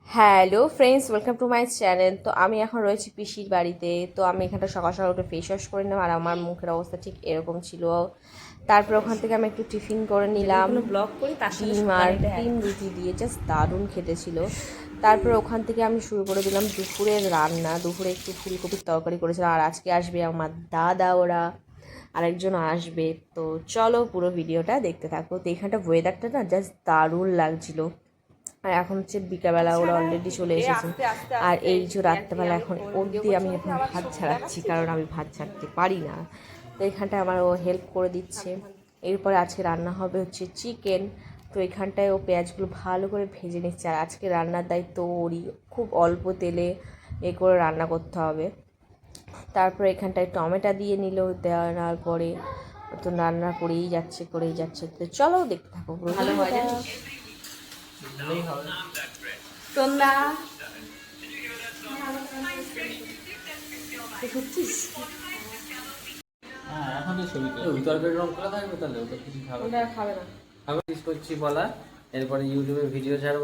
Hello friends, welcome to my channel. তো আমি এখন রয়েছি পিসির বাড়িতে। তো আমি এখানটা সকাল সকাল উঠে ফেস ওয়াশ করে নিলাম, আর আমার মুখের অবস্থা ঠিক এরকম ছিল। তারপর ওখান থেকে আমি একটু টিফিন করে নিলাম, ব্লগ করি তার সাথে ডিম আর 3 রুটি দিয়ে, জাস্ট দারুণ খেতে ছিল। তারপর ওখান থেকে আমি শুরু করে দিলাম দুপুরের রান্না। দুপুরে একটু ফুলকপির তরকারি করেছিলাম, আর আজকে আসবে আমার দাদা, ওরা আরেকজন আসবে। তো চলো পুরো ভিডিওটা দেখতে থাকো। তো এখানটা ওয়েদারটা না জাস্ট দারুণ লাগছিল। আর এখন হচ্ছে বিকালবেলা, ওরা অলরেডি চলে এসেছে। আর এই যে রাত্রেবেলা এখন অবধি আমি এখন ভাত ছাড়াচ্ছি, কারণ আমি ভাত ছাড়তে পারি না। তো এখানটায় আমার ও হেল্প করে দিচ্ছে। এরপরে আজকে রান্না হবে হচ্ছে চিকেন। তো এখানটায় ও পেঁয়াজগুলো ভালো করে ভেজে নিচ্ছে, আর আজকে রান্নার দায়িত্ব ওরই। খুব অল্প তেলে করে রান্না করতে হবে। তারপর এখানটায় টমেটো দিয়ে নিল, দেওয়ার পরে তো রান্না করেই যাচ্ছে। তো চলো দেখতে থাকো পুরো ভিডিওটা। সন্ধ্যা হ্যাঁ এখন তো ছবি ওই তরকারি রং করা থাকবে, তাহলে ওটা কিছু খাবে ওটা খাবে না। খাবে করছি বলা। এরপরে ইউটিউবে ভিডিও ছাড়বো।